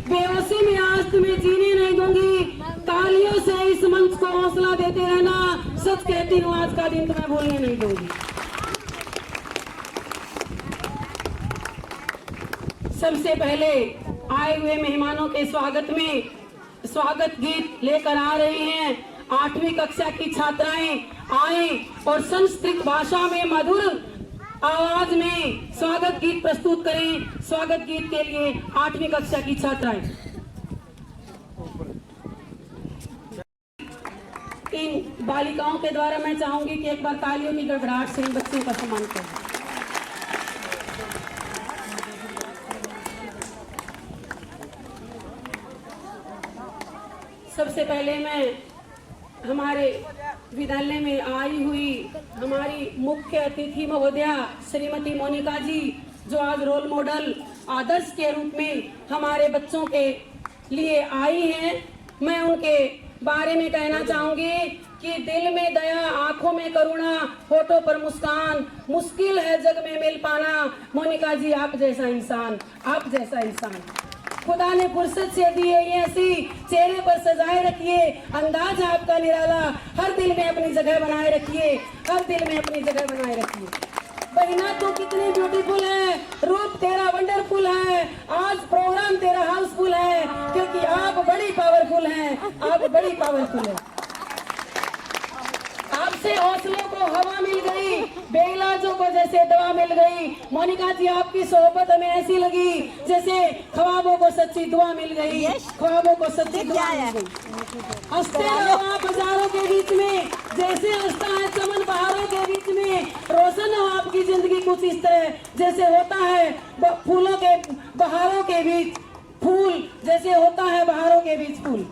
बेहोशी में आज तुम्हें जीने नहीं दूंगी। तालियों से इस मंच को हौसला देते रहना। सच कहती हूँ, आज का दिन तुम्हें भूलने नहीं दूंगी। सबसे पहले आए हुए मेहमानों के स्वागत में स्वागत गीत लेकर आ रहे हैं। 8वीं कक्षा की छात्राएं आए और संस्कृत भाषा में मधुर आवाज में स्वागत गीत प्रस्तुत करें। स्वागत गीत के लिए 8वीं कक्षा की छात्राएं। इन बालिकाओं के द्वारा मैं चाहूंगी कि एक बार तालियों की गड़गड़ाहट से इन बच्चों का सम्मान करें। सबसे पहले मैं हमारे विद्यालय में आई हुई हमारी मुख्य अतिथि महोदया श्रीमती मोनिका जी, जो आज रोल मॉडल आदर्श के रूप में हमारे बच्चों के लिए आई हैं, मैं उनके बारे में कहना चाहूंगी कि दिल में दया, आंखों में करुणा, होठों पर मुस्कान, मुश्किल है जग में मिल पाना। मोनिका जी, आप जैसा इंसान, आप जैसा इंसान खुदा ने फुर्सत से दी है, ये ऐसी चेहरे पर सजाए रखिए, अंदाज आपका निराला, हर दिल में अपनी जगह बनाए रखिए, हर दिल में अपनी जगह बनाए रखिए। बहिना तू कितनी ब्यूटीफुल है, रूप तेरा वंडरफुल है, आज प्रोग्राम तेरा हाउसफुल है, क्योंकि आप बड़ी पावरफुल हैं, आप बड़ी पावरफुल है। आपसे हौसलों को हवा मिल गई, बेइलाजों को जैसे दवा मिल गई। मोनिका जी, आपकी सोहबत हमें ऐसी लगी जैसे ख्वाबों को सच्ची दुआ मिल गई, ख्वाबों को सच्ची दुआ मिल गई। हंसते रहो आप बाजारों के बीच में, जैसे हंसता है चमन पहाड़ों के बीच में। रोशन हो आपकी जिंदगी कुछ इस तरह जैसे होता है फूलों के बहारों के बीच फूल, जैसे होता है बहारों के बीच फूल।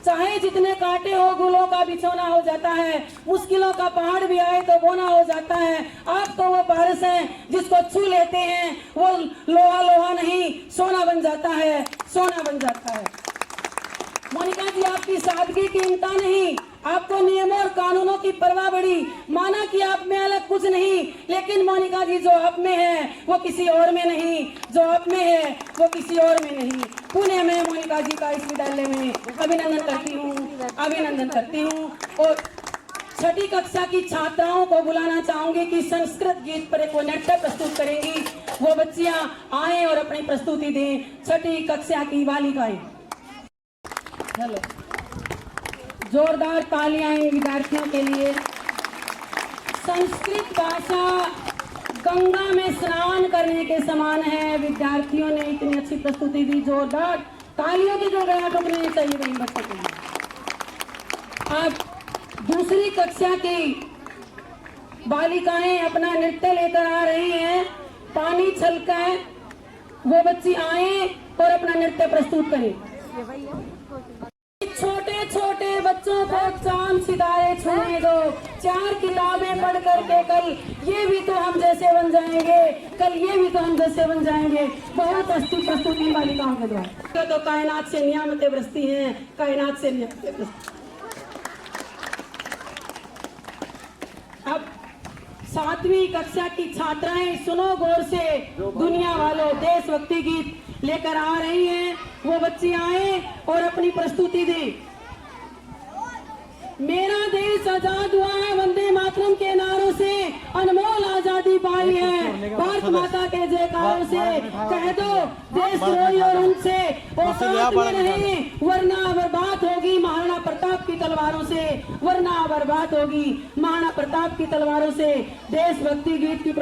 चाहे जितने कांटे हो, गुलों का बिछोना हो जाता है, मुश्किलों का पहाड़ भी आए तो बोना हो जाता है। आप तो वो पारस हैं जिसको छू लेते हैं, वो लोहा लोहा नहीं सोना बन जाता है, सोना बन जाता है। मोनिका जी, आपकी सादगी की इंता नहीं, आपको नियमों और कानूनों की परवाह बड़ी। माना कि आप में अलग कुछ नहीं, लेकिन मोनिका जी, जो आप में है वो किसी और में नहीं, जो आप में है वो किसी और में नहीं। पुणे में मोनिका जी का इस विद्यालय में अभिनंदन करती हूँ, अभिनंदन करती हूँ। और 6ठी कक्षा की छात्राओं को बुलाना चाहूंगी कि संस्कृत गीत पर एक नृत्य प्रस्तुत करेंगी। वो बच्चियां आए और अपनी प्रस्तुति दें। 6ठी कक्षा की बालिकाएं। हेलो, जोरदार तालियां इन विद्यार्थियों के लिए। संस्कृत भाषा गंगा में स्नान करने के समान है। विद्यार्थियों ने इतनी अच्छी प्रस्तुति दी, जोरदार तालियों की गड़गड़ाहट होनी चाहिए इन बच्चों के लिए। अब 2री कक्षा की बालिकाएं अपना नृत्य लेकर आ रही हैं। पानी छलकाए वो बच्ची आए और अपना नृत्य प्रस्तुत करें। छोटे छोटे बच्चों को चांद सितारे छूने दो, 4 किताबें पढ़ करके कल ये भी तो हम जैसे बन जाएंगे, कल ये भी तो हम जैसे बन जाएंगे। बहुत अच्छी प्रस्तुति बालिकाओं के द्वारा। तो कायनात से नियामतें बरसती हैं, कायनात से नियामतें बरसती। अब 7वीं कक्षा की छात्राएं सुनो गौर से, दुनिया वालों देशभक्ति गीत लेकर आ रही हैं। वो बच्ची आए और अपनी प्रस्तुति दें। मेरा देश आजाद हुआ है वंदे मातरम के नारों से, अनमोल आजादी पाई है भारत माता के जयकारों से। कह दो देशद्रोही और उनसे औकात में नहीं, वरना बर्बाद होगी महाराणा प्रताप की तलवारों से, वरना बर्बाद होगी महाराणा प्रताप की तलवारों से। देशभक्ति गीत की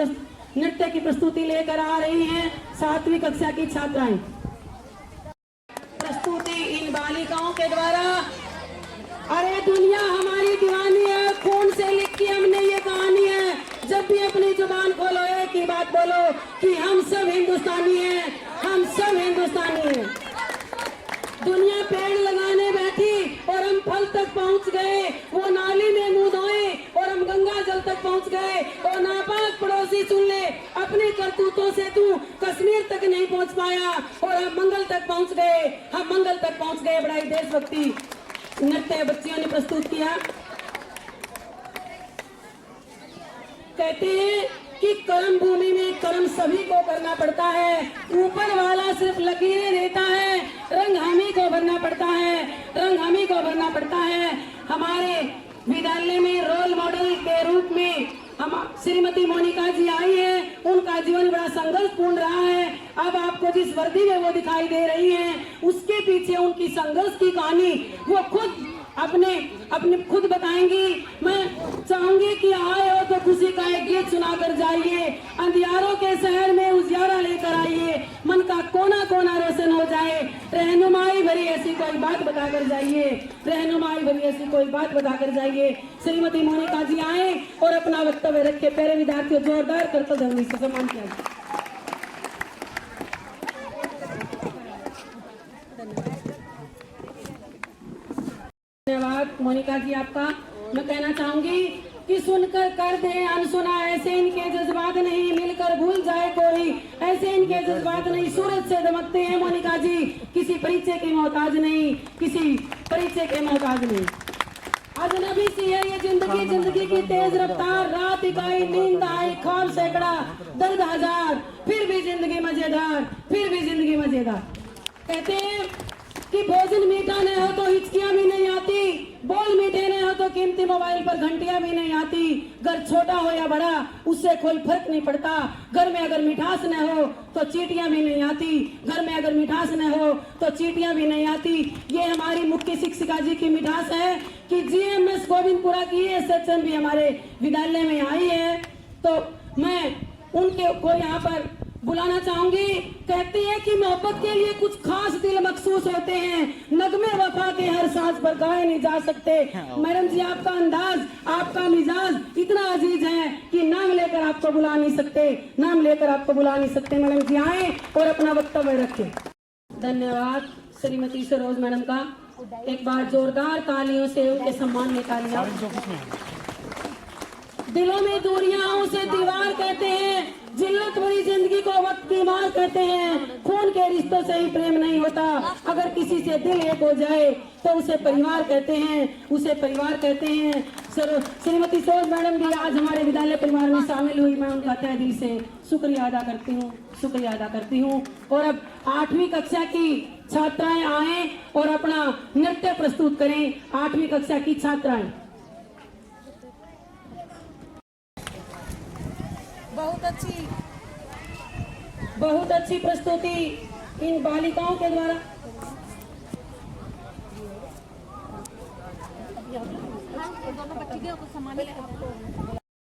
नृत्य की प्रस्तुति लेकर आ रही हैं 7वीं कक्षा की छात्राएं। प्रस्तुति इन बालिकाओं के द्वारा। अरे दुनिया हमारी दीवानी है, खून से लिखी हमने ये कहानी है। जब भी अपनी जुबान खोलो एक ही बात बोलो कि हम सब हिंदुस्तानी हैं, हम सब हिंदुस्तानी हैं। दुनिया पेड़ लगाने बैठी और हम फल तक पहुंच गए, वो नाली में मुंह धोए और हम गंगा जल तक पहुंच गए। और नापाक पड़ोसी सुन ले, अपनी करतूतों से तू कश्मीर तक नहीं पहुंच पाया और हम मंगल तक पहुंच गए, हम मंगल तक पहुंच गए। बड़ा ही देशभक्ति नृत्य बच्चियों ने प्रस्तुत किया। कहते हैं कि कर्म भूमि में कर्म सभी को करना पड़ता है, ऊपर वाला सिर्फ लकीरें देता है, रंग श्रीमती मोनिका जी आई है, उनका जीवन बड़ा संघर्षपूर्ण रहा है। अब आपको जिस वर्दी में वो दिखाई दे रही हैं, उसके पीछे उनकी संघर्ष की कहानी वो खुद अपने खुद बताएंगी। मैं चाहूंगी कि आए हो तो खुशी का एक गीत सुनाकर जाइए, अंधियारों के शहर में उजियारा लेकर आइए, मन का कोना कोना रोशन हो जाए, रहनुमाई भरी ऐसी कोई बात बताकर जाइए, रहनुमाई भरी ऐसी कोई बात बताकर जाइए। श्रीमती मोनिका जी आए और अपना वक्तव्य रखे। प्यारे विद्यार्थियों, जोरदार करतल ध्वनि से सम्मान किया जाए। धन्यवाद मोनिका जी आपका। मैं कहना चाहूंगी कि सुनकर कर दे अनसुना, ऐसे इनके जज्बात नहीं, मिलकर भूल जाए कोई, ऐसे इनके जज्बात नहीं, सूरज से दमकते हैं मोनिका जी, किसी परिचय के मोहताज नहीं, किसी परिचय के मोहताज नहीं। अजनबी सी है ये जिंदगी, जिंदगी की तेज रफ्तार, रात इकाई, नींद आई, ख्वाब सैकड़ा, दर्द हजार, फिर भी जिंदगी मजेदार, फिर भी जिंदगी मजेदार। कहते हैं कि भोजन मीठा न हो तो हिचकियां भी नहीं आती, बोल मीठे न हो तो कीमती मोबाइल पर घंटियां भी नहीं आती, घर छोटा हो या बड़ा उससे कोई फर्क नहीं पड़ता, घर में अगर मिठास न हो तो चींटियां भी नहीं आती, घर में अगर मिठास न हो तो चींटियां भी नहीं आती। ये हमारी मुख्य शिक्षिका जी की मिठास है कि GMS गोविंदपुरा की ये सत्संग भी हमारे विद्यालय में आई है, तो मैं उनके को यहाँ पर बुलाना चाहूंगी। कहती है कि मोहब्बत के लिए कुछ खास दिल मखसूस होते हैं, नगमे वफा के हर सांस पर गाए नहीं जा सकते। मैडम जी, आपका अंदाज, आपका मिजाज इतना अजीज है कि नाम लेकर आपको बुला नहीं सकते, नाम लेकर आपको बुला नहीं सकते। मैडम जी आए और अपना वक्तव्य रखें। धन्यवाद श्रीमती सरोज मैडम का। एक बार जोरदार तालियों से उनके सम्मान में तालियां। दिलों में दूरियां उसे दीवार कहते हैं, जिल्लत भरी जिंदगी को वक्त की मार कहते हैं, खून के रिश्तों से ही प्रेम नहीं होता, अगर किसी से दिल एक हो जाए तो उसे परिवार कहते हैं, उसे परिवार कहते हैं। श्रीमती सरोज मैडम भी आज हमारे विद्यालय परिवार में शामिल हुई, मैं उनका तहे दिल से शुक्रिया अदा करती हूँ, शुक्रिया अदा करती हूँ। और अब 8वीं कक्षा की छात्राएं आए और अपना नृत्य प्रस्तुत करें। 8वीं कक्षा की छात्राएं। बहुत अच्छी प्रस्तुति इन बालिकाओं के द्वारा।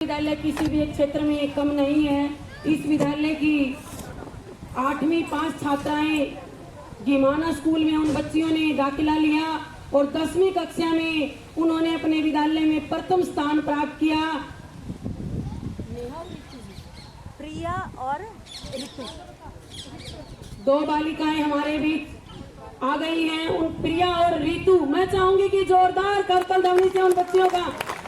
विद्यालय किसी भी एक क्षेत्र में कम नहीं है। इस विद्यालय की 8वीं 5 छात्राएं गिमाना स्कूल में उन बच्चियों ने दाखिला लिया और 10वीं कक्षा में उन्होंने अपने विद्यालय में प्रथम स्थान प्राप्त किया। प्रिया और ऋतु, 2 बालिकाएं हमारे बीच आ गई हैं, उन प्रिया और ऋतु। मैं चाहूंगी कि जोरदार करतल ध्वनि से उन बच्चियों का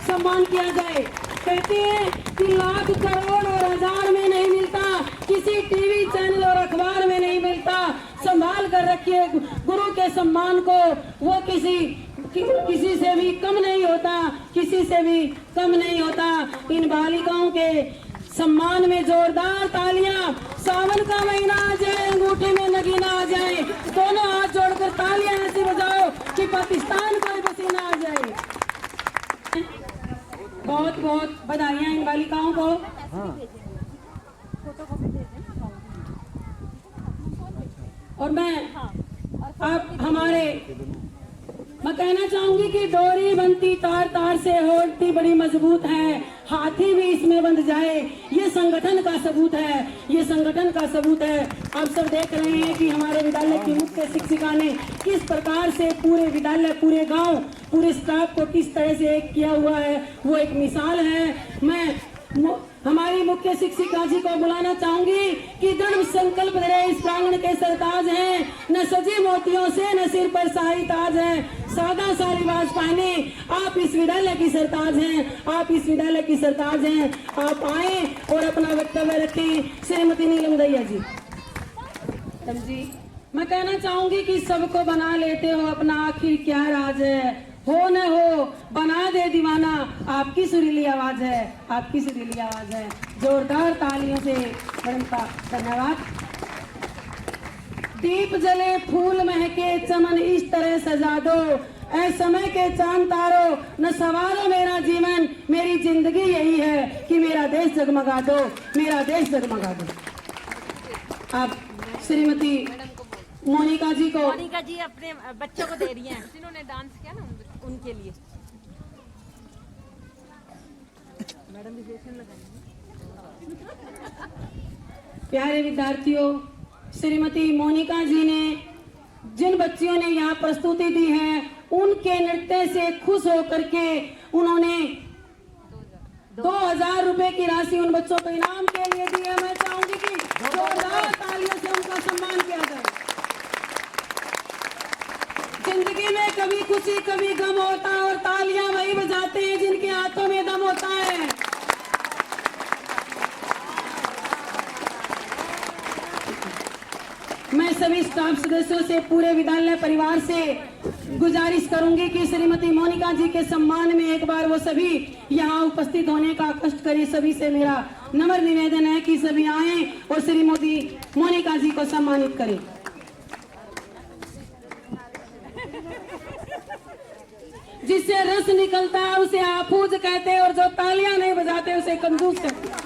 सम्मान किया जाए। कहते हैं कि लाख करोड़ और हजार में नहीं मिलता, किसी टीवी चैनल और अखबार में नहीं मिलता, संभाल कर रखिए गुरु के सम्मान को, वो किसी से भी कम नहीं होता, किसी से भी कम नहीं होता। इन बालिकाओं के सम्मान में जोरदार तालियां। सावन का महीना आ जाए, अंगूठी में नगीना आ जाए, दोनों हाथ जोड़कर तालियां ऐसी बजाओ कि पाकिस्तान को पसीना आ जाए। बहुत बहुत बधाइयां इन बालिकाओं को। और मैं कहना चाहूंगी कि डोरी बनती तार तार से होती बड़ी मजबूत है, हाथी भी इसमें बंध जाए, ये संगठन का सबूत है, ये संगठन का सबूत है। आप सब देख रहे हैं कि हमारे विद्यालय की मुख्य शिक्षिका ने किस प्रकार से पूरे विद्यालय, पूरे गांव, पूरे स्टाफ को किस तरह से एक किया हुआ है, वो एक मिसाल है। मैं हमारी मुख्य शिक्षिका जी को बुलाना चाहूंगी कि दृढ़ संकल्प रहे इस प्रांगण के सरताज हैं, न सजे मोतियों से न सिर पर शाही ताज है, सादा सा लिबास पहने आप इस विद्यालय की सरताज हैं, आप इस विद्यालय की सरताज हैं। आप आए और अपना वक्तव्य रखें। श्रीमती नीलम दैया जी। जी, मैं कहना चाहूंगी कि सबको बना लेते हो अपना, आखिर क्या राज है, हो न हो बना दे दीवाना, आपकी सुरीली आवाज है, आपकी सुरीली आवाज है। जोरदार तालियों से मैडम का धन्यवाद। दीप जले फूल महके चमन इस तरह सजा दो, ऐ समय के चांद तारो न सवारो मेरा जीवन, मेरी जिंदगी यही है कि मेरा देश जगमगा दो, मेरा देश जगमगा दो। आप श्रीमती मोनिका जी को, मोनिका जी अपने बच्चों को दे रही हैं, जिन्होंने डांस किया ना उनके लिए। मैडम भी सेशन लगाएंगे। प्यारे विद्यार्थियों, श्रीमती मोनिका जी ने जिन बच्चियों ने यहाँ प्रस्तुति दी है, उनके नृत्य से खुश होकर के उन्होंने 2000 रुपए की राशि उन बच्चों को इनाम के लिए दी है। मैं चाहूंगी कि जोरदार तालियों से उनका सम्मान किया जाए। जिंदगी में कभी खुशी कभी गम होता है और तालियां वही बजाते हैं जिनके हाथों में दम होता है। मैं सभी स्टाफ सदस्यों से, पूरे विद्यालय परिवार से गुजारिश करूंगी कि श्रीमती मोनिका जी के सम्मान में एक बार वो सभी यहाँ उपस्थित होने का कष्ट करें। सभी से मेरा नम्र निवेदन है कि सभी आएं और श्रीमती मोनिका जी को सम्मानित करें। जिससे रस निकलता है उसे आफूज कहते हैं और जो तालियां नहीं बजाते उसे कंजूस कहते हैं।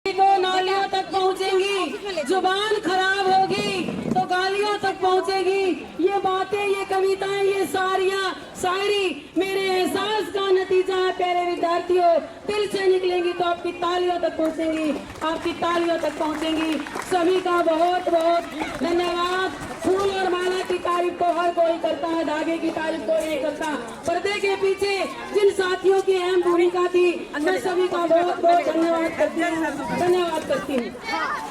तो नालियों तक पहुंचेंगी, जुबान खराब होगी तो गालियों तक पहुंचेगी। ये बातें, ये कविताएं, ये सारियां शायरी मेरे एहसास का नतीजा है। प्यारे विद्यार्थियों, दिल से निकलेंगी तो आपकी तालियों तक पहुंचेंगी, आपकी तालियों तक पहुंचेंगी। सभी का बहुत बहुत धन्यवाद। फूल और माला की तारीफ तो हर कोई करता है, धागे की तारीफ कोई नहीं करता। पर्दे के पीछे जिन साथियों की अहम भूमिका थी, मैं सभी का बहुत बहुत धन्यवाद करती हूँ।